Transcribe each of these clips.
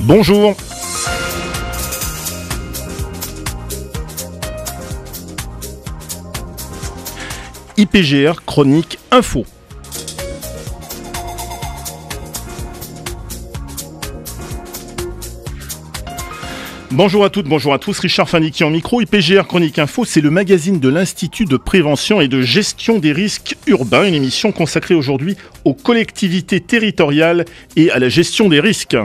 bonjour. IPGR Chronique Info. Bonjour à toutes, bonjour à tous, Richard Faniki en micro. IPGR Chronique Info, c'est le magazine de l'Institut de prévention et de gestion des risques urbains, une émission consacrée aujourd'hui aux collectivités territoriales et à la gestion des risques.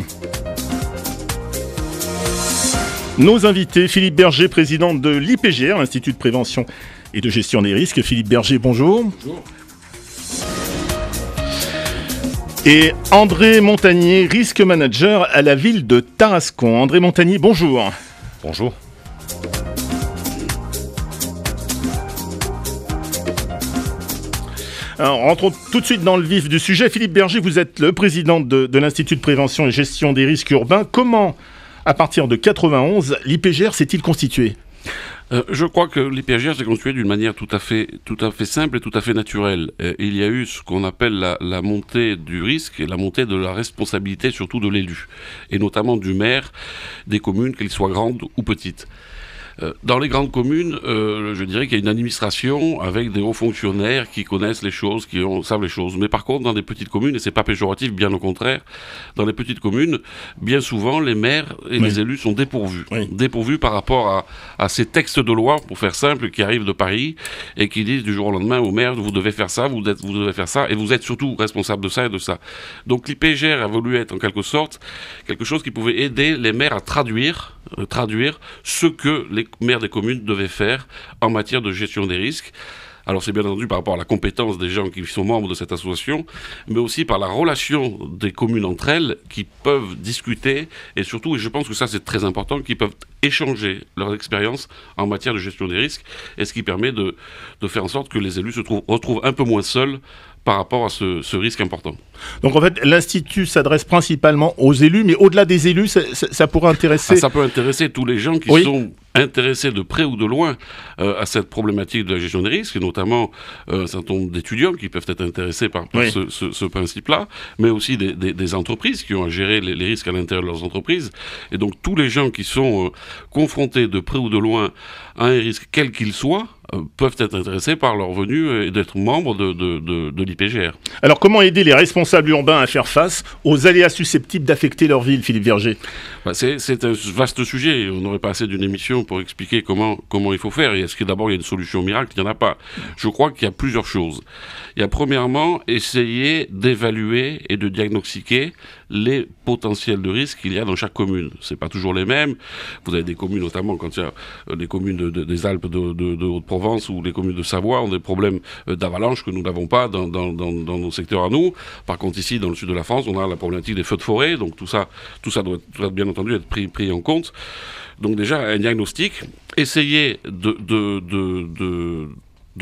Nos invités, Philippe Berger, président de l'IPGR, l'Institut de prévention et de gestion des risques. Philippe Berger, bonjour. Bonjour. Et André Montagnier, risque manager à la ville de Tarascon. André Montagnier, bonjour. Bonjour. Alors, rentrons tout de suite dans le vif du sujet. Philippe Berger, vous êtes le président de l'Institut de prévention et gestion des risques urbains. Comment, à partir de 91, l'IPGR s'est-il constitué ? Je crois que l'IPGR s'est constitué d'une manière tout à fait simple et tout à fait naturelle. Il y a eu ce qu'on appelle la montée du risque et la montée de la responsabilité, surtout de l'élu, et notamment du maire des communes, qu'elles soient grandes ou petites. Dans les grandes communes, je dirais qu'il y a une administration avec des hauts fonctionnaires qui connaissent les choses, savent les choses. Mais par contre, dans des petites communes, et c'est pas péjoratif, bien au contraire, dans les petites communes, bien souvent, les maires et les élus sont dépourvus. Oui. Dépourvus par rapport à ces textes de loi, pour faire simple, qui arrivent de Paris et qui disent du jour au lendemain au maire, vous devez faire ça, vous devez faire ça, et vous êtes surtout responsable de ça et de ça. Donc l'IPGR a voulu être en quelque sorte quelque chose qui pouvait aider les maires à traduire ce que les maires des communes devaient faire en matière de gestion des risques. Alors c'est bien entendu par rapport à la compétence des gens qui sont membres de cette association, mais aussi par la relation des communes entre elles qui peuvent discuter et surtout, et je pense que ça c'est très important, qui peuvent échanger leurs expériences en matière de gestion des risques, et ce qui permet de faire en sorte que les élus se retrouvent un peu moins seuls par rapport à ce risque important. Donc en fait, l'Institut s'adresse principalement aux élus, mais au-delà des élus, ça pourrait intéresser... Ça peut intéresser tous les gens qui sont intéressés de près ou de loin à cette problématique de la gestion des risques, et notamment un certain nombre d'étudiants qui peuvent être intéressés par ce principe-là, mais aussi des entreprises qui ont à gérer les risques à l'intérieur de leurs entreprises. Et donc tous les gens qui sont confrontés de près ou de loin à un risque, quel qu'il soit, peuvent être intéressés par leur venue et d'être membres de l'IPGR. Alors comment aider les responsables urbains à faire face aux aléas susceptibles d'affecter leur ville, Philippe Berger ? C'est un vaste sujet. On n'aurait pas assez d'une émission pour expliquer comment il faut faire. Et est-ce que d'abord il y a une solution miracle ? Il n'y en a pas. Je crois qu'il y a plusieurs choses. Il y a premièrement essayer d'évaluer et de diagnostiquer les potentiels de risques qu'il y a dans chaque commune. C'est pas toujours les mêmes. Vous avez des communes, notamment quand il y a des communes des Alpes de Haute-Provence ou les communes de Savoie ont des problèmes d'avalanche que nous n'avons pas dans nos secteurs à nous. Par contre, ici, dans le sud de la France, on a la problématique des feux de forêt. Donc tout ça doit bien entendu être pris en compte. Donc déjà, un diagnostic, essayer de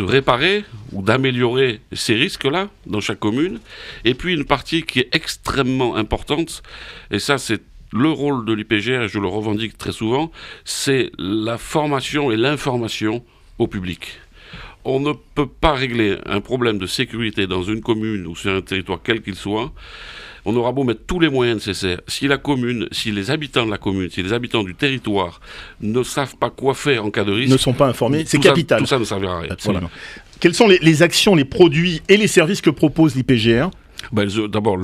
réparer ou d'améliorer ces risques-là dans chaque commune. Et puis une partie qui est extrêmement importante, et ça c'est le rôle de l'IPGR, et je le revendique très souvent, c'est la formation et l'information au public. On ne peut pas régler un problème de sécurité dans une commune ou sur un territoire quel qu'il soit. On aura beau mettre tous les moyens nécessaires. Si la commune, si les habitants de la commune, si les habitants du territoire ne savent pas quoi faire en cas de risque... Ne sont pas informés, c'est capital. Tout ça ne servira à rien. Absolument. Voilà. Quelles sont les actions, les produits et les services que propose l'IPGR ? D'abord,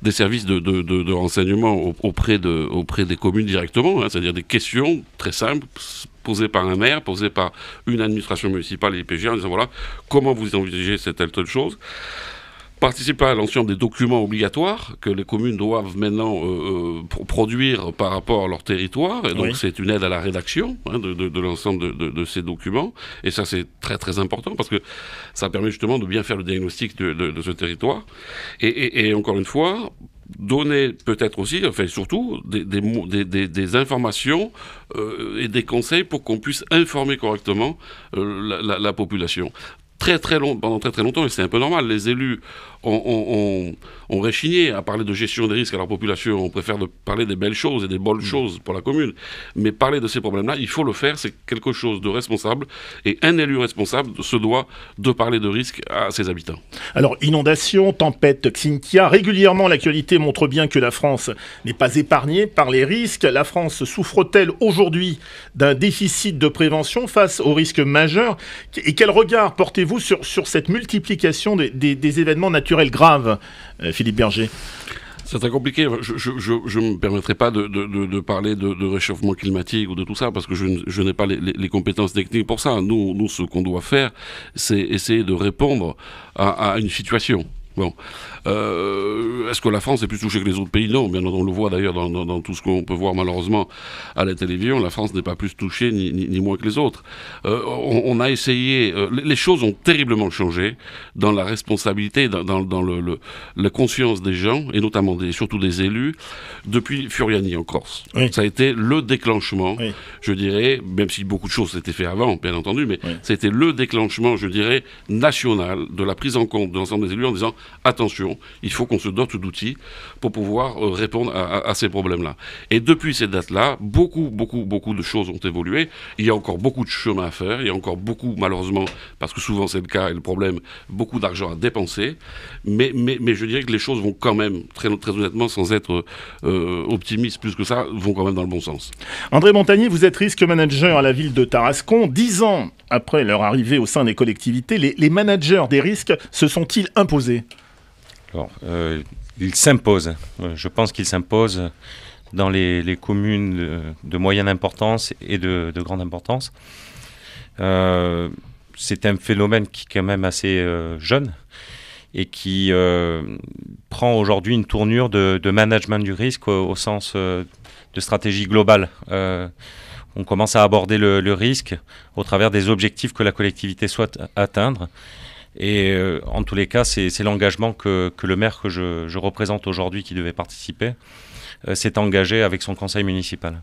des services de renseignement auprès des communes directement, c'est-à-dire des questions très simples, posées par un maire, posées par une administration municipale et l'IPGR, en disant voilà, comment vous envisagez cette telle chose ? Participer à l'ensemble des documents obligatoires que les communes doivent maintenant produire par rapport à leur territoire. Et donc, c'est une aide à la rédaction de l'ensemble de ces documents. Et ça, c'est très, très important parce que ça permet justement de bien faire le diagnostic de ce territoire. Et encore une fois, donner peut-être aussi, enfin surtout, des informations et des conseils pour qu'on puisse informer correctement la population. pendant très longtemps, et c'est un peu normal, les élus ont réchigné à parler de gestion des risques à leur population. On préfère parler des belles choses et des bonnes choses pour la commune. Mais parler de ces problèmes-là, il faut le faire, c'est quelque chose de responsable. Et un élu responsable se doit de parler de risques à ses habitants. Alors, inondations, tempêtes, Xynthia, régulièrement l'actualité montre bien que la France n'est pas épargnée par les risques. La France souffre-t-elle aujourd'hui d'un déficit de prévention face aux risques majeurs? Et quel regard portez-vous sur cette multiplication des événements naturels graves, Philippe Berger? C'est très compliqué. Je ne me permettrai pas de parler de réchauffement climatique ou de tout ça, parce que je n'ai pas les compétences techniques pour ça. Nous, ce qu'on doit faire, c'est essayer de répondre à une situation. Bon. Est-ce que la France est plus touchée que les autres pays? Non, bien on le voit d'ailleurs dans tout ce qu'on peut voir malheureusement à la télévision. La France n'est pas plus touchée ni moins que les autres. On a essayé... les choses ont terriblement changé dans la responsabilité, dans la conscience des gens, et notamment surtout des élus, depuis Furiani en Corse. Oui. Ça a été le déclenchement, oui, je dirais, même si beaucoup de choses s'étaient fait avant, bien entendu, mais oui, ça a été le déclenchement, je dirais, national de la prise en compte de l'ensemble des élus en disant attention, il faut qu'on se dote d'outils pour pouvoir répondre à ces problèmes-là. Et depuis cette date-là, beaucoup de choses ont évolué. Il y a encore beaucoup de chemin à faire. Il y a encore beaucoup, malheureusement, parce que souvent c'est le cas et le problème, beaucoup d'argent à dépenser. Mais je dirais que les choses vont quand même, très honnêtement, sans être optimiste plus que ça, vont quand même dans le bon sens. André Montagnier, vous êtes risque manager à la ville de Tarascon. 10 ans après leur arrivée au sein des collectivités, les managers des risques se sont-ils imposés? Alors, il s'impose. Je pense qu'il s'impose dans les communes de moyenne importance et de grande importance. C'est un phénomène qui est quand même assez jeune et qui prend aujourd'hui une tournure de management du risque au sens de stratégie globale. On commence à aborder le risque au travers des objectifs que la collectivité souhaite atteindre. Et en tous les cas, c'est l'engagement que le maire que je représente aujourd'hui, qui devait participer, s'est engagé avec son conseil municipal.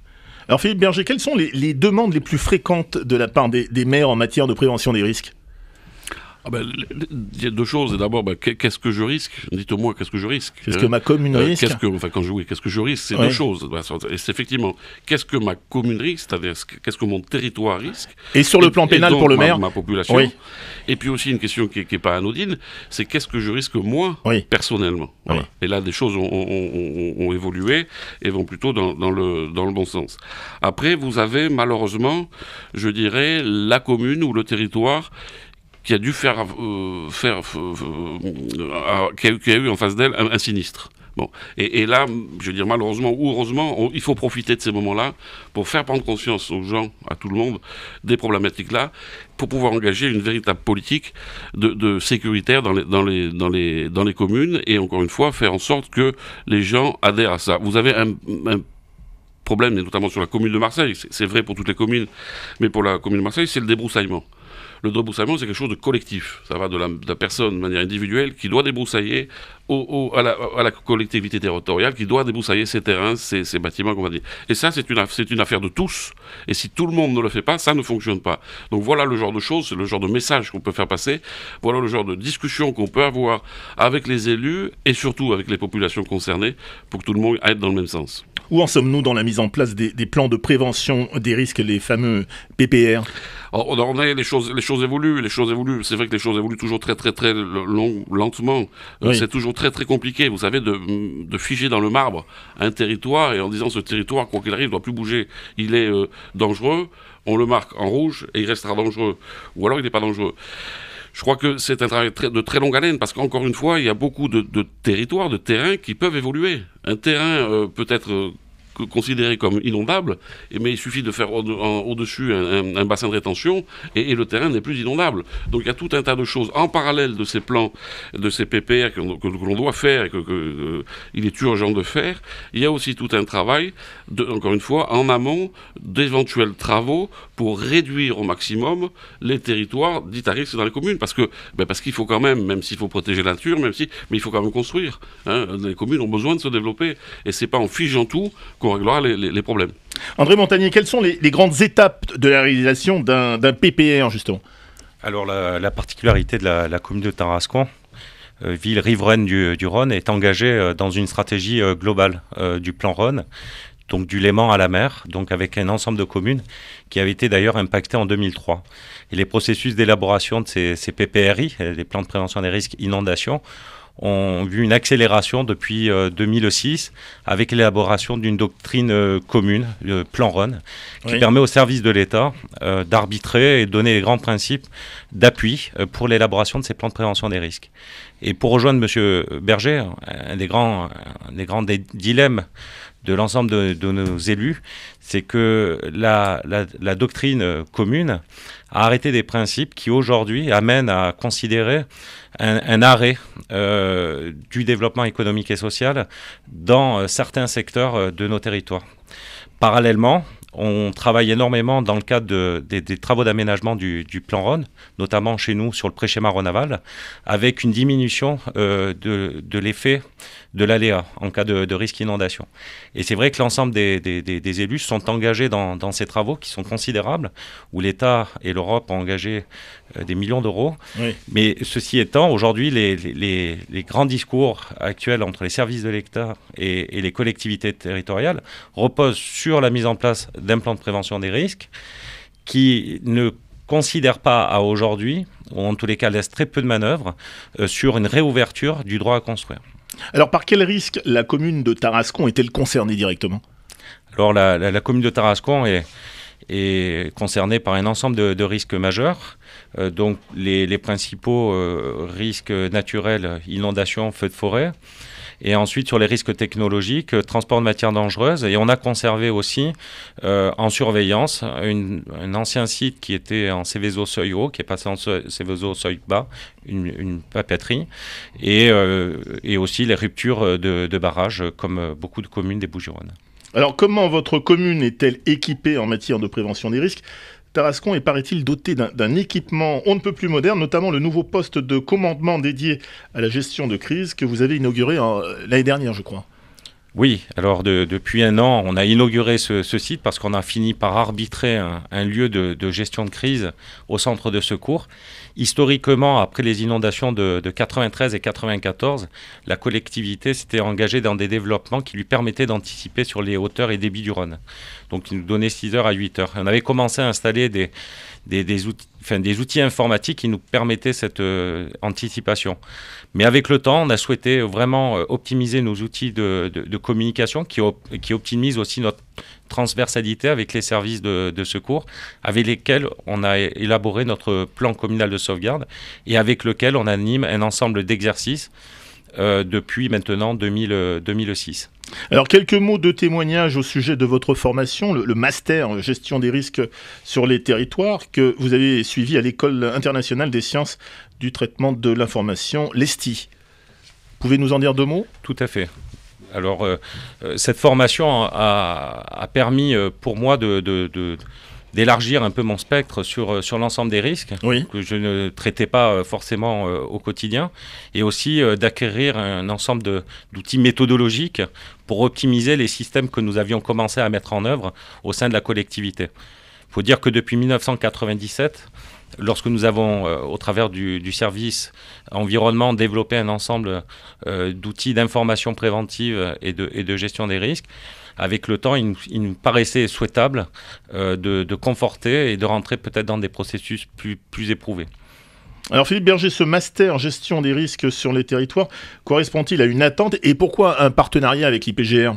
Alors Philippe Berger, quelles sont les demandes les plus fréquentes de la part des maires en matière de prévention des risques? Il y a deux choses. D'abord, qu'est-ce que je risque? Dites-moi, qu'est-ce que je risque? Qu'est-ce que ma commune risque? Qu'est-ce que je risque? C'est deux choses. Et c'est effectivement, qu'est-ce que ma commune risque? C'est-à-dire, qu'est-ce que mon territoire risque? Et sur le plan pénal pour le maire? Ma population. Oui. Et puis aussi, une question qui n'est pas anodine, c'est qu'est-ce que je risque moi, personnellement? Voilà. Oui. Et là, des choses ont évolué et vont plutôt dans le bon sens. Après, vous avez malheureusement, je dirais, la commune ou le territoire qui a dû qui a eu en face d'elle un sinistre. Bon. Et là, je veux dire, malheureusement ou heureusement, il faut profiter de ces moments-là pour faire prendre conscience aux gens, à tout le monde, des problématiques-là, pour pouvoir engager une véritable politique de sécuritaire dans les communes, et encore une fois, faire en sorte que les gens adhèrent à ça. Vous avez un problème, et notamment sur la commune de Marseille, c'est vrai pour toutes les communes, mais pour la commune de Marseille, c'est le débroussaillement. Le débroussaillement, c'est quelque chose de collectif. Ça va de la personne de manière individuelle qui doit débroussailler à la collectivité territoriale, qui doit débroussailler ses terrains, ses bâtiments, qu'on va dire. Et ça, c'est une affaire de tous. Et si tout le monde ne le fait pas, ça ne fonctionne pas. Donc voilà le genre de choses, c'est le genre de message qu'on peut faire passer. Voilà le genre de discussion qu'on peut avoir avec les élus et surtout avec les populations concernées pour que tout le monde aille dans le même sens. Où en sommes-nous dans la mise en place des plans de prévention des risques, les fameux PPR? Les choses évoluent. C'est vrai que les choses évoluent toujours très lentement. Oui. C'est toujours très compliqué. Vous savez, de figer dans le marbre un territoire et en disant ce territoire, quoi qu'il arrive, ne doit plus bouger. Il est dangereux. On le marque en rouge et il restera dangereux. Ou alors il n'est pas dangereux. Je crois que c'est un travail de très longue haleine parce qu'encore une fois, il y a beaucoup de territoires, de terrains qui peuvent évoluer. Un terrain peut être considéré comme inondable, mais il suffit de faire au-dessus un bassin de rétention et le terrain n'est plus inondable. Donc il y a tout un tas de choses en parallèle de ces plans, de ces PPR que l'on doit faire et qu'il est urgent de faire. Il y a aussi tout un travail, encore une fois, en amont d'éventuels travaux pour réduire au maximum les territoires dits à risque dans les communes. Parce qu'il faut quand même s'il faut protéger la nature, mais il faut quand même construire. Hein. Les communes ont besoin de se développer et c'est pas en figeant tout qu'on réglera les problèmes. André Montagnier, quelles sont les grandes étapes de la réalisation d'un PPR, justement? Alors la particularité de la commune de Tarascon, ville riveraine du Rhône, est engagée dans une stratégie globale du plan Rhône, donc du Léman à la mer, donc avec un ensemble de communes qui avait été d'ailleurs impacté en 2003. Et les processus d'élaboration de ces PPRI, les plans de prévention des risques inondations, ont vu une accélération depuis 2006 avec l'élaboration d'une doctrine commune, le plan Rhône, qui permet aux services de l'État d'arbitrer et de donner les grands principes d'appui pour l'élaboration de ces plans de prévention des risques. Et pour rejoindre M. Berger, un des grands dilemmes de l'ensemble de nos élus, c'est que la doctrine commune a arrêté des principes qui aujourd'hui amènent à considérer un arrêt du développement économique et social dans certains secteurs de nos territoires. Parallèlement, on travaille énormément dans le cadre des travaux d'aménagement du plan Rhône, notamment chez nous sur le pré-schéma Rhône-Aval, avec une diminution de l'effet de l'aléa en cas de risque inondation. Et c'est vrai que l'ensemble des élus sont engagés dans ces travaux qui sont considérables, où l'État et l'Europe ont engagé des millions d'euros. Oui. Mais ceci étant, aujourd'hui, les grands discours actuels entre les services de l'État et les collectivités territoriales reposent sur la mise en place d'un plan de prévention des risques qui ne considère pas à aujourd'hui, ou en tous les cas laisse très peu de manœuvre, sur une réouverture du droit à construire. Alors par quel risque la commune de Tarascon est-elle concernée directement ? Alors la commune de Tarascon est concernée par un ensemble de risques majeurs. Donc les principaux risques naturels, inondations, feux de forêt. Et ensuite, sur les risques technologiques, transport de matières dangereuses. Et on a conservé aussi, en surveillance, un ancien site qui était en Céveso seuil haut, qui est passé en Céveso seuil bas, une papeterie. Et aussi les ruptures de barrages, comme beaucoup de communes des Bouches-du-Rhône. Alors, comment votre commune est-elle équipée en matière de prévention des risques ? Tarascon est, paraît-il, doté d'un équipement on ne peut plus moderne, notamment le nouveau poste de commandement dédié à la gestion de crise que vous avez inauguré l'année dernière, je crois. Oui, alors depuis un an, on a inauguré ce site parce qu'on a fini par arbitrer un lieu de gestion de crise au centre de secours. Historiquement, après les inondations de 93 et 94, la collectivité s'était engagée dans des développements qui lui permettaient d'anticiper sur les hauteurs et débits du Rhône. Donc, il nous donnait 6 heures à 8 heures. On avait commencé à installer des outils informatiques qui nous permettaient cette anticipation. Mais avec le temps, on a souhaité vraiment optimiser nos outils de communication qui optimisent aussi notre transversalité avec les services de secours, avec lesquels on a élaboré notre plan communal de sauvegarde et avec lequel on anime un ensemble d'exercices depuis maintenant 2006. Alors, quelques mots de témoignage au sujet de votre formation, le master gestion des risques sur les territoires que vous avez suivi à l'École internationale des sciences du traitement de l'information, l'ESTI. Pouvez-vous nous en dire 2 mots ? Tout à fait. Alors, cette formation a permis pour moi d'élargir un peu mon spectre sur l'ensemble des risques que je ne traitais pas forcément au quotidien, et aussi d'acquérir un ensemble d'outils méthodologiques pour optimiser les systèmes que nous avions commencé à mettre en œuvre au sein de la collectivité. Il faut dire que depuis 1997, lorsque nous avons, au travers du service environnement, développé un ensemble d'outils d'information préventive et de gestion des risques, avec le temps, il nous paraissait souhaitable de conforter et de rentrer peut-être dans des processus plus éprouvés. Alors Philippe Berger, ce master gestion des risques sur les territoires correspond-il à une attente et pourquoi un partenariat avec l'IPGR ?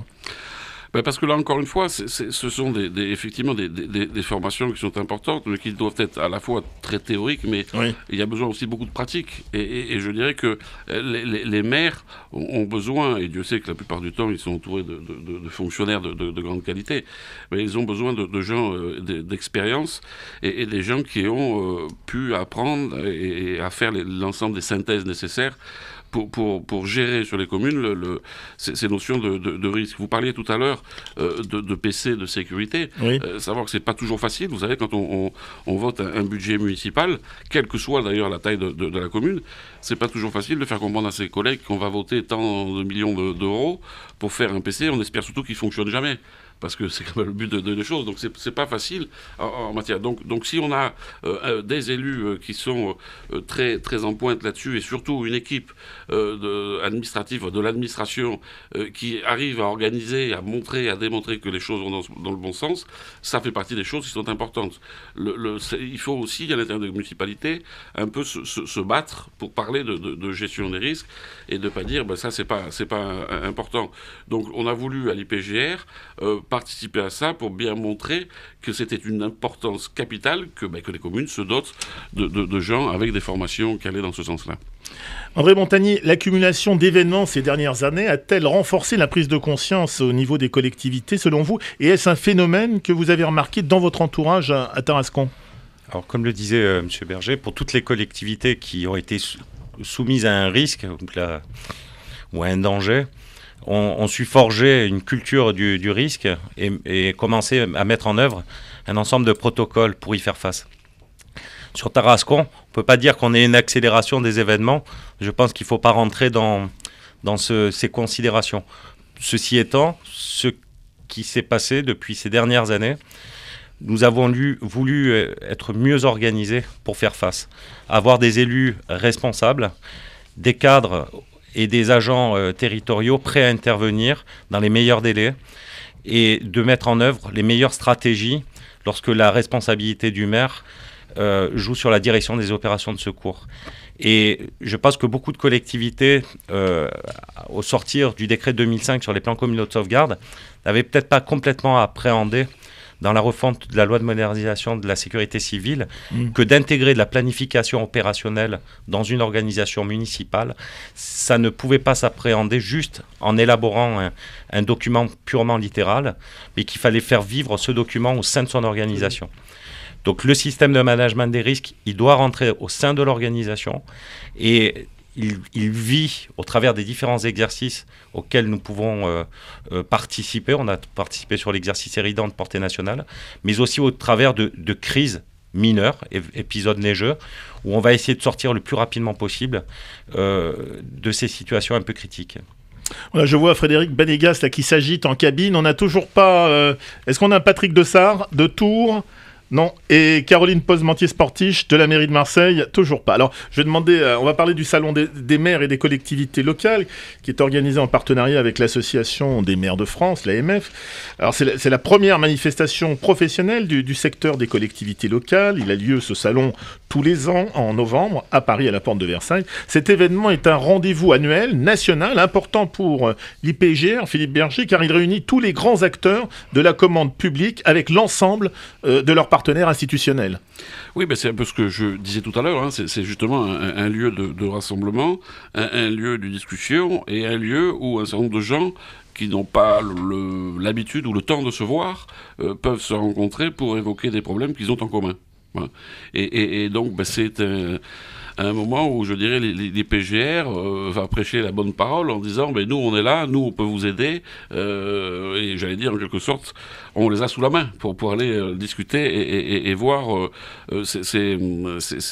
Parce que là, encore une fois, ce sont effectivement des formations qui sont importantes, mais qui doivent être à la fois très théoriques, mais il y a besoin aussi beaucoup de pratique. Et je dirais que les maires ont besoin, et Dieu sait que la plupart du temps, ils sont entourés de fonctionnaires de grande qualité, mais ils ont besoin de gens d'expérience et des gens qui ont pu apprendre et à faire l'ensemble des synthèses nécessaires pour gérer sur les communes ces notions de risque. Vous parliez tout à l'heure de PC, de sécurité. Savoir que c'est pas toujours facile. Vous savez, quand on vote un budget municipal, quelle que soit d'ailleurs la taille de la commune, c'est pas toujours facile de faire comprendre à ses collègues qu'on va voter tant de millions d'euros pour faire un PC. On espère surtout qu'il fonctionne jamais. parce que c'est quand même le but de choses, donc c'est pas facile en matière. Donc si on a des élus qui sont très, très en pointe là-dessus, et surtout une équipe administrative, de l'administration, qui arrive à organiser, à montrer, à démontrer que les choses vont dans le bon sens, ça fait partie des choses qui sont importantes. Il faut aussi, à l'intérieur des municipalités, un peu se battre pour parler de gestion des risques, et de ne pas dire ça c'est pas important. Donc on a voulu à l'IPGR participer à ça pour bien montrer que c'était une importance capitale que les communes se dotent de gens avec des formations qui allaient dans ce sens-là. André Montagnier, l'accumulation d'événements ces dernières années a-t-elle renforcé la prise de conscience au niveau des collectivités selon vous, et est-ce un phénomène que vous avez remarqué dans votre entourage à Tarascon? Alors comme le disait M. Berger, pour toutes les collectivités qui ont été soumises à un risque ou à un danger, on su forger une culture du risque et commencer à mettre en œuvre un ensemble de protocoles pour y faire face. Sur Tarascon, on ne peut pas dire qu'on ait une accélération des événements. Je pense qu'il ne faut pas rentrer dans ces considérations. Ceci étant, ce qui s'est passé depuis ces dernières années, nous avons voulu être mieux organisés pour faire face. Avoir des élus responsables, des cadres et des agents territoriaux prêts à intervenir dans les meilleurs délais et de mettre en œuvre les meilleures stratégies lorsque la responsabilité du maire joue sur la direction des opérations de secours. Et je pense que beaucoup de collectivités, au sortir du décret 2005 sur les plans communaux de sauvegarde, n'avaient peut-être pas complètement appréhendé dans la refonte de la loi de modernisation de la sécurité civile, que d'intégrer de la planification opérationnelle dans une organisation municipale, ça ne pouvait pas s'appréhender juste en élaborant un document purement littéral, mais qu'il fallait faire vivre ce document au sein de son organisation. Donc le système de management des risques, il doit rentrer au sein de l'organisation et il vit au travers des différents exercices auxquels nous pouvons participer. On a participé sur l'exercice Eridan de portée nationale, mais aussi au travers de crises mineures, épisodes neigeux, où on va essayer de sortir le plus rapidement possible de ces situations un peu critiques. Voilà, je vois Frédéric Benégas là, qui s'agite en cabine. On n'a toujours pas... Est-ce qu'on a Patrick Dessart de Tours ? Non. Et Caroline Posmentier-Sportiche de la mairie de Marseille, toujours pas. Alors, je vais demander, on va parler du salon des maires et des collectivités locales, qui est organisé en partenariat avec l'association des maires de France, l'AMF. Alors, c'est la première manifestation professionnelle du secteur des collectivités locales. Il a lieu, ce salon, tous les ans, en novembre, à Paris, à la porte de Versailles. Cet événement est un rendez-vous annuel, national, important pour l'IPGR, Philippe Berger, car il réunit tous les grands acteurs de la commande publique avec l'ensemble de leurs partenaires institutionnels. Oui, c'est un peu ce que je disais tout à l'heure, hein. C'est justement un lieu de rassemblement, un lieu de discussion et un lieu où un certain nombre de gens qui n'ont pas l'habitude ou le temps de se voir peuvent se rencontrer pour évoquer des problèmes qu'ils ont en commun. Voilà. Et donc c'est un moment où je dirais l'IPGR va prêcher la bonne parole en disant nous on est là, nous on peut vous aider, et j'allais dire en quelque sorte on les a sous la main pour aller discuter et voir ces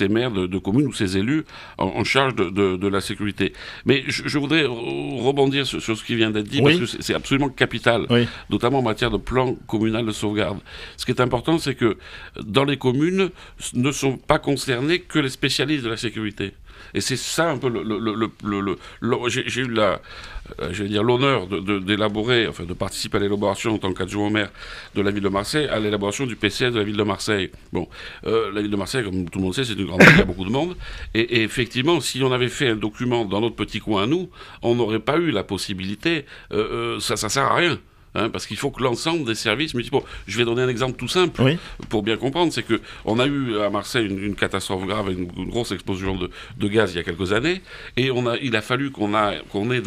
maires de communes ou ces élus en charge de la sécurité. Mais je voudrais rebondir sur ce qui vient d'être dit, oui, parce que c'est absolument capital, oui, notamment en matière de plan communal de sauvegarde. Ce qui est important, c'est que dans les communes ne sont pas concernés que les spécialistes de la sécurité. Et c'est ça un peu j'ai eu l'honneur d'élaborer, enfin de participer à l'élaboration en tant qu'adjoint au maire de la ville de Marseille, à l'élaboration du PCS de la ville de Marseille. Bon, la ville de Marseille, comme tout le monde sait, c'est une grande ville, il y a beaucoup de monde. Et effectivement, si on avait fait un document dans notre petit coin à nous, on n'aurait pas eu la possibilité, ça sert à rien. Parce qu'il faut que l'ensemble des services municipaux... Je vais donner un exemple tout simple, oui, pour bien comprendre. C'est qu'on a eu à Marseille une catastrophe grave, une grosse explosion de gaz il y a quelques années, et il a fallu qu'on ait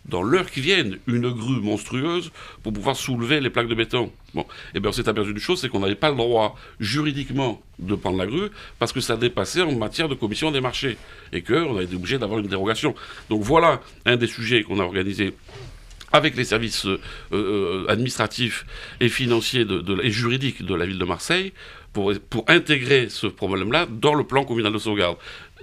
dans l'heure qui vienne une grue monstrueuse pour pouvoir soulever les plaques de béton. Bon, et bien on s'est aperçu d'une chose, c'est qu'on n'avait pas le droit juridiquement de prendre la grue parce que ça dépassait en matière de commission des marchés et qu'on a été obligé d'avoir une dérogation. Donc voilà un des sujets qu'on a organisé avec les services administratifs et financiers et juridiques de la ville de Marseille, pour intégrer ce problème-là dans le plan communal de sauvegarde.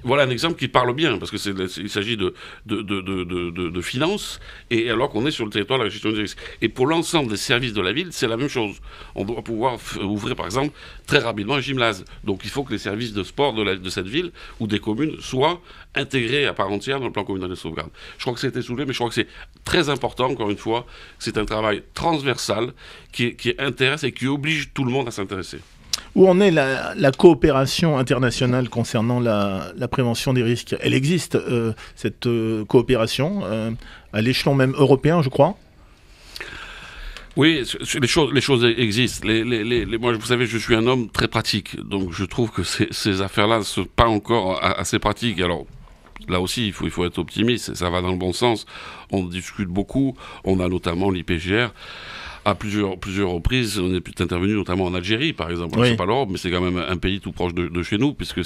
Voilà un exemple qui parle bien, parce qu'il s'agit de finances, et alors qu'on est sur le territoire de la gestion des risques. Et pour l'ensemble des services de la ville, c'est la même chose. On doit pouvoir ouvrir, par exemple, très rapidement un gymnase. Donc il faut que les services de sport de cette ville ou des communes soient intégrés à part entière dans le plan communal de sauvegarde. Je crois que ça a été soulevé, mais je crois que c'est très important, encore une fois, c'est un travail transversal qui intéresse et qui oblige tout le monde à s'intéresser. Où en est la coopération internationale concernant la prévention des risques? Elle existe, cette coopération, à l'échelon même européen, je crois? Oui, les choses existent. Moi, vous savez, je suis un homme très pratique, donc je trouve que ces affaires-là ne sont pas encore assez pratiques. Alors, là aussi, il faut être optimiste, ça va dans le bon sens. On discute beaucoup, on a notamment l'IPGR. À plusieurs reprises, on est intervenu notamment en Algérie, par exemple. Oui. C'est pas l'Europe, mais c'est quand même un pays tout proche de chez nous, puisque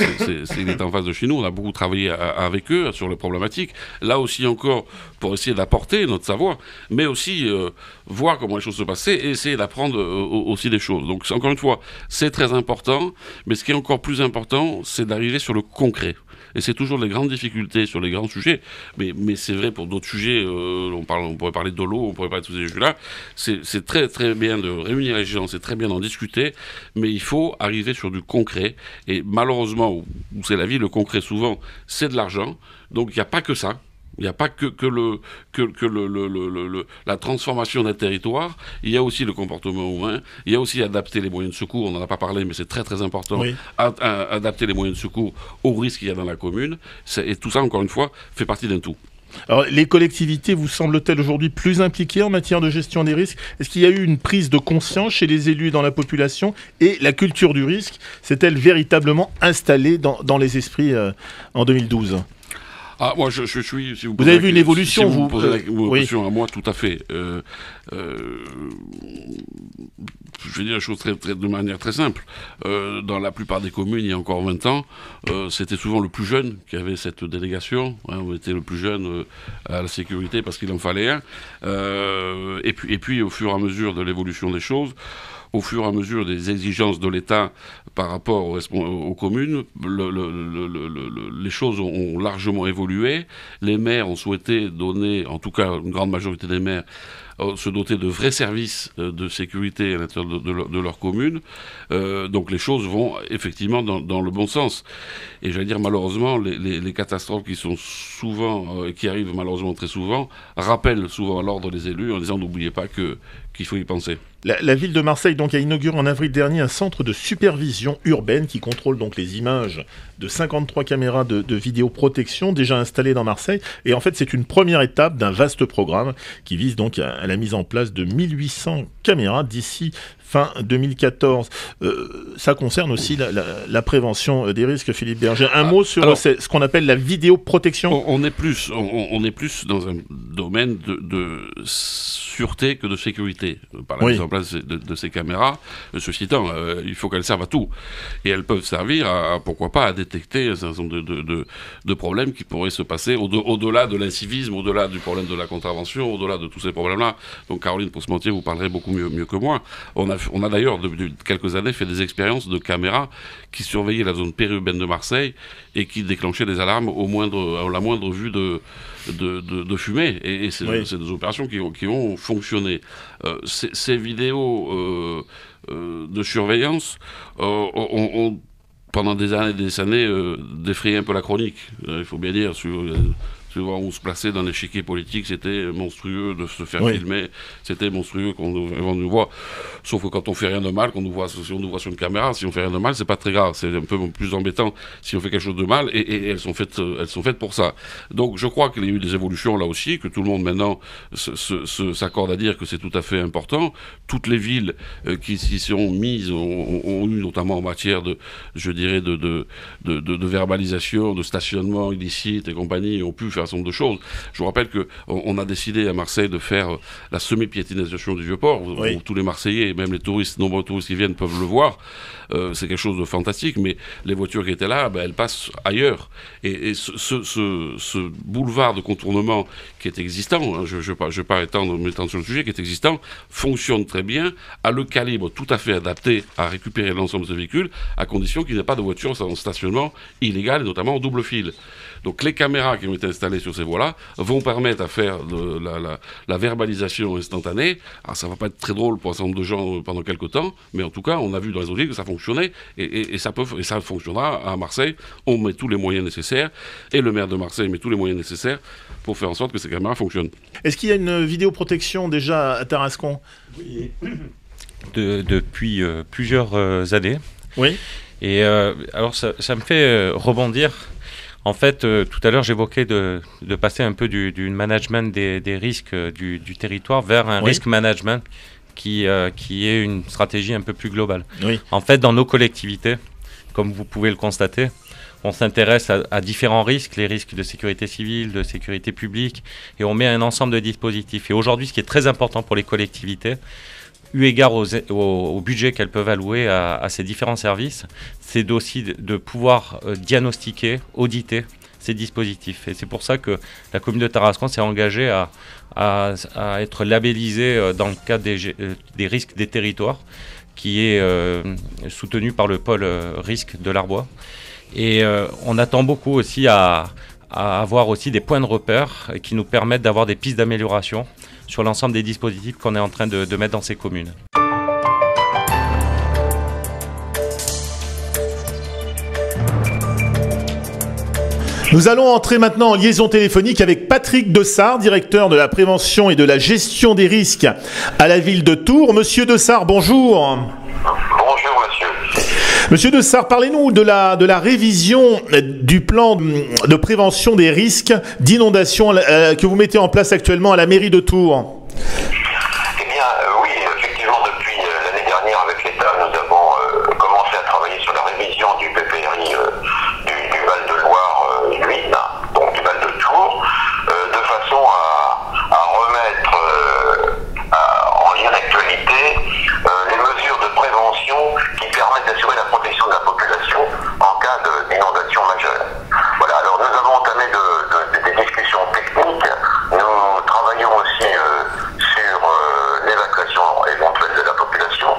il est en face de chez nous. On a beaucoup travaillé avec eux sur les problématiques. Là aussi encore, pour essayer d'apporter notre savoir, mais aussi voir comment les choses se passaient et essayer d'apprendre aussi des choses. Donc, encore une fois, c'est très important, mais ce qui est encore plus important, c'est d'arriver sur le concret. Et c'est toujours les grandes difficultés sur les grands sujets, mais c'est vrai pour d'autres sujets, on pourrait parler de l'eau, on pourrait parler de tous ces sujets-là, c'est très très bien de réunir les gens, c'est très bien d'en discuter, mais il faut arriver sur du concret, et malheureusement, où c'est la vie, le concret souvent, c'est de l'argent, donc il n'y a pas que ça. Il n'y a pas que la transformation d'un territoire, il y a aussi le comportement humain, il y a aussi adapter les moyens de secours, on n'en a pas parlé, mais c'est très très important, oui. Adapter les moyens de secours aux risques qu'il y a dans la commune, et tout ça, encore une fois, fait partie d'un tout. Alors, les collectivités vous semblent-elles aujourd'hui plus impliquées en matière de gestion des risques? Est-ce qu'il y a eu une prise de conscience chez les élus et dans la population? Et la culture du risque s'est-elle véritablement installée dans les esprits en 2012? Ah, moi, je suis... Si vous avez vu une évolution, si vous posez la question à moi, tout à fait. Je vais dire la chose de manière très simple. Dans la plupart des communes, il y a encore 20 ans, c'était souvent le plus jeune qui avait cette délégation. On était le plus jeune à la sécurité parce qu'il en fallait un. Et puis, au fur et à mesure de l'évolution des choses, au fur et à mesure des exigences de l'État par rapport aux communes, les choses ont largement évolué. Les maires ont souhaité donner, en tout cas une grande majorité des maires, se doter de vrais services de sécurité à l'intérieur de leur commune. Donc les choses vont effectivement dans le bon sens. Et j'allais dire, malheureusement, les catastrophes qui arrivent malheureusement très souvent, rappellent souvent à l'ordre les élus en disant n'oubliez pas qu'il faut y penser. La ville de Marseille donc, a inauguré en avril dernier un centre de supervision urbaine qui contrôle donc les images de 53 caméras de vidéoprotection déjà installées dans Marseille. Et en fait, c'est une première étape d'un vaste programme qui vise donc à la mise en place de 1800 caméras d'ici fin 2014. Ça concerne aussi la prévention des risques, Philippe Berger. Un mot sur ce qu'on appelle la vidéoprotection. On est plus dans un domaine de sûreté que de sécurité par la mise en place de ces caméras. Ceci étant, il faut qu'elles servent à tout. Et elles peuvent servir pourquoi pas, à détecter un certain nombre de problèmes qui pourraient se passer au-delà de l'incivisme, au-delà du problème de la contravention, au-delà de tous ces problèmes-là. Donc Caroline, pour ce mentir, vous parlerez beaucoup mieux que moi. On a d'ailleurs, depuis quelques années, fait des expériences de caméras qui surveillaient la zone périurbaine de Marseille et qui déclenchaient des alarmes à la moindre vue de fumée. Et c'est des opérations qui ont fonctionné. Ces vidéos de surveillance ont pendant des années défrayé un peu la chronique. Il faut bien dire, souvent où se placer dans l'échiquier politique, c'était monstrueux de se faire filmer, c'était monstrueux qu'on nous voit. Sauf que quand on fait rien de mal, si on nous voit sur une caméra, si on fait rien de mal, c'est pas très grave. C'est un peu plus embêtant si on fait quelque chose de mal, et elles sont faites pour ça. Donc je crois qu'il y a eu des évolutions là aussi, que tout le monde maintenant s'accorde à dire que c'est tout à fait important. Toutes les villes qui s'y sont mises ont eu, notamment en matière de verbalisation, de stationnement illicite et compagnie, ont pu faire faire un certain nombre de choses. Je vous rappelle qu'on a décidé à Marseille de faire la semi-piétinisation du Vieux-Port, où tous les Marseillais, et même les touristes, nombreux touristes qui viennent peuvent le voir. C'est quelque chose de fantastique, mais les voitures qui étaient là, elles passent ailleurs. Et ce boulevard de contournement qui est existant, hein, je ne vais pas m'étendre sur le sujet, qui est existant, fonctionne très bien, a le calibre tout à fait adapté à récupérer l'ensemble de ces véhicules, à condition qu'il n'y ait pas de voitures en stationnement illégal, et notamment en double fil. Donc les caméras qui ont été installées sur ces voies-là vont permettre à faire de la verbalisation instantanée. Alors ça ne va pas être très drôle pour un certain nombre de gens pendant quelques temps, mais en tout cas, on a vu dans les autres villes que ça fonctionnait, et ça fonctionnera à Marseille. On met tous les moyens nécessaires, et le maire de Marseille met tous les moyens nécessaires pour faire en sorte que ces caméras fonctionnent. Est-ce qu'il y a une vidéoprotection déjà à Tarascon? Oui. Depuis plusieurs années. Oui. Et alors ça me fait rebondir. En fait, tout à l'heure, j'évoquais de passer un peu du management des risques du territoire vers un risk management qui est une stratégie un peu plus globale. Oui. En fait, dans nos collectivités, comme vous pouvez le constater, on s'intéresse à différents risques, les risques de sécurité civile, de sécurité publique, et on met un ensemble de dispositifs. Et aujourd'hui, ce qui est très important pour les collectivités, eu égard au budget qu'elles peuvent allouer à ces différents services, c'est aussi de pouvoir diagnostiquer, auditer ces dispositifs. Et c'est pour ça que la commune de Tarascon s'est engagée à être labellisée dans le cadre des risques des territoires, qui est soutenu par le pôle risque de l'Arbois. Et on attend beaucoup aussi à avoir aussi des points de repère qui nous permettent d'avoir des pistes d'amélioration sur l'ensemble des dispositifs qu'on est en train de mettre dans ces communes. Nous allons entrer maintenant en liaison téléphonique avec Patrick Dessart, directeur de la prévention et de la gestion des risques à la ville de Tours. Monsieur Dessart, bonjour. Bonjour monsieur. Monsieur Dessart, parlez-nous de la révision du plan de prévention des risques d'inondation que vous mettez en place actuellement à la mairie de Tours. Eh bien oui, effectivement depuis l'année dernière avec l'État, nous avons commencé à travailler sur la révision du PPRI du Val-de-Loire 8, donc du Val de Tours, de façon à remettre en lien d'actualité les mesures de prévention qui permettent d'assurer la protection de la population en cas d'inondation majeure. Voilà, alors nous avons entamé des discussions techniques, nous travaillons aussi sur l'évacuation éventuelle de la population,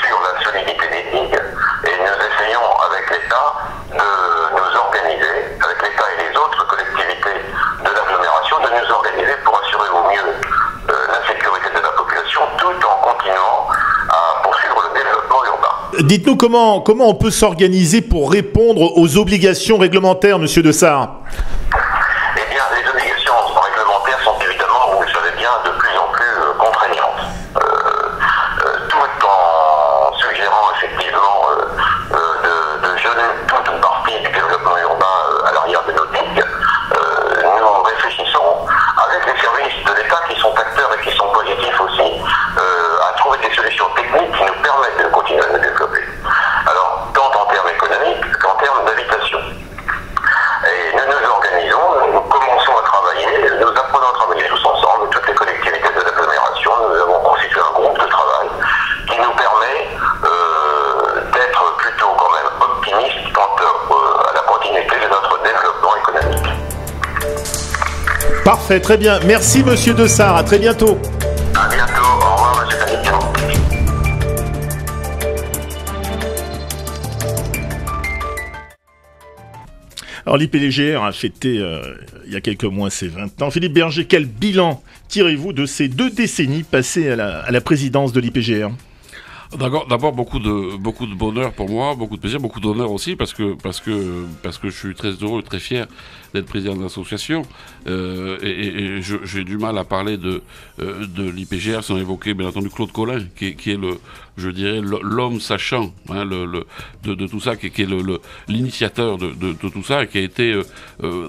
sur la solidité des digues, et nous essayons avec l'État de nous organiser, avec l'État et les autres collectivités de l'agglomération, de nous organiser pour assurer au mieux la sécurité de la population, tout en continuant à poursuivre le développement urbain. Dites-nous comment on peut s'organiser pour répondre aux obligations réglementaires, monsieur Dessart. Eh bien, les obligations réglementaires sont évidemment, vous le savez bien, de plus en plus contraignantes. Tout en suggérant effectivement de jeûner toute une partie du développement urbain à l'arrière de nos digues, nous réfléchissons avec les services de l'État qui sont acteurs et qui sont positifs aussi, à trouver des solutions techniques qui nous permettent de continuer à nous développer. Alors, tant en termes économiques qu'en termes d'habitation. Et nous nous organisons, nous commençons à travailler, nous apprenons à travailler tous ensemble, toutes les collectivités de l'agglomération. Nous avons constitué un groupe de travail qui nous permet d'être plutôt quand même optimistes quant à la continuité de notre développement économique. Parfait, très bien. Merci monsieur Dessart, à très bientôt. À bientôt, au revoir monsieur Canican. Alors l'IPGR a fêté il y a quelques mois ses 20 ans. Philippe Berger, quel bilan tirez-vous de ces 2 décennies passées à la présidence de l'IPGR ? D'abord beaucoup de bonheur pour moi, beaucoup de plaisir, beaucoup d'honneur aussi parce que je suis très heureux, très fier d'être président de l'association et j'ai du mal à parler de l'IPGR sans évoquer bien entendu Claude Collin qui est l'homme sachant de tout ça, qui est l'initiateur de tout ça et qui a été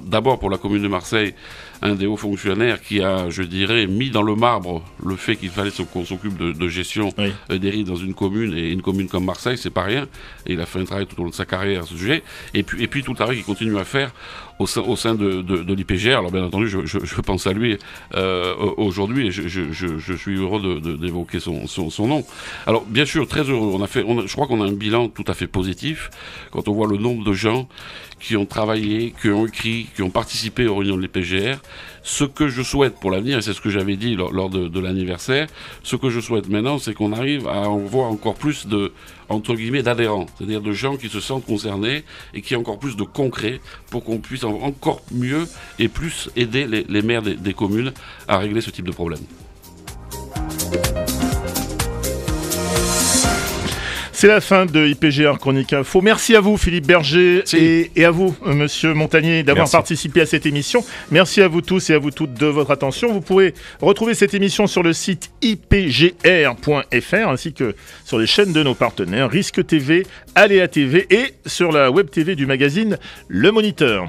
d'abord pour la commune de Marseille un des hauts fonctionnaires qui a, je dirais, mis dans le marbre le fait qu'il fallait qu'on s'occupe de gestion des risques dans une commune, et une commune comme Marseille, c'est pas rien. Et il a fait un travail tout au long de sa carrière à ce sujet. Et puis tout le travail qu'il continue à faire au sein de l'IPGR. Alors bien entendu, je pense à lui aujourd'hui, et je suis heureux d'évoquer son nom. Alors bien sûr, très heureux. Je crois qu'on a un bilan tout à fait positif quand on voit le nombre de gens qui ont travaillé, qui ont écrit, qui ont participé aux réunions de l'IPGR. Ce que je souhaite pour l'avenir, et c'est ce que j'avais dit lors de l'anniversaire, ce que je souhaite maintenant, c'est qu'on arrive à en voir encore plus entre guillemets, d'adhérents, c'est-à-dire de gens qui se sentent concernés et qui ont encore plus de concret pour qu'on puisse encore mieux et plus aider les maires des communes à régler ce type de problème. C'est la fin de IPGR Chronique Info. Merci à vous, Philippe Berger, et à vous, Monsieur Montagnier, d'avoir participé à cette émission. Merci à vous tous et à vous toutes de votre attention. Vous pourrez retrouver cette émission sur le site ipgr.fr ainsi que sur les chaînes de nos partenaires Risque TV, Aléa TV et sur la web TV du magazine Le Moniteur.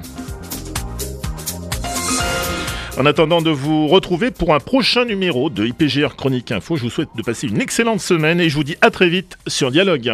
En attendant de vous retrouver pour un prochain numéro de IPGR Chronique Info, je vous souhaite de passer une excellente semaine et je vous dis à très vite sur Dialogue.